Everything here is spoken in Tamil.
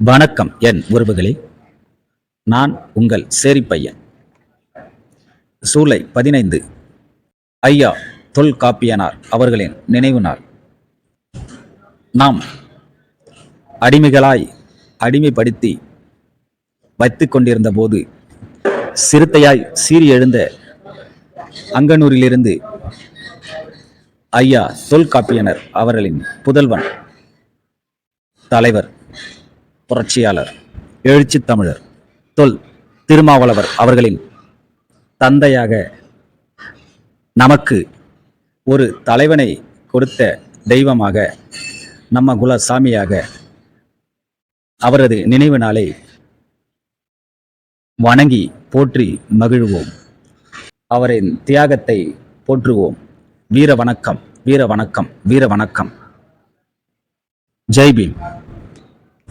வணக்கம் என் உறவுகளே. நான் உங்கள் சேரிப்பையன். ஜூலை 15 ஐயா தொல்காப்பியனார் அவர்களின் நினைவு நாள். நாம் அடிமைப்படுத்தி வைத்து கொண்டிருந்த போது சிறுத்தையாய் சீறி எழுந்த அங்கனூரிலிருந்து ஐயா தொல்காப்பியனர் அவர்களின் புதல்வன், தலைவர், புரட்சியாளர், எழுச்சி தமிழர் தொல் திருமாவளவர் அவர்களின் தந்தையாக நமக்கு ஒரு தலைவனை கொடுத்த தெய்வமாக, நம்ம குல சாமியாக அவரது நினைவு நாளை வணங்கி போற்றி மகிழ்வோம். அவரின் தியாகத்தை போற்றுவோம். வீர வணக்கம், வீர வணக்கம், வீர வணக்கம். ஜெய் பீம்.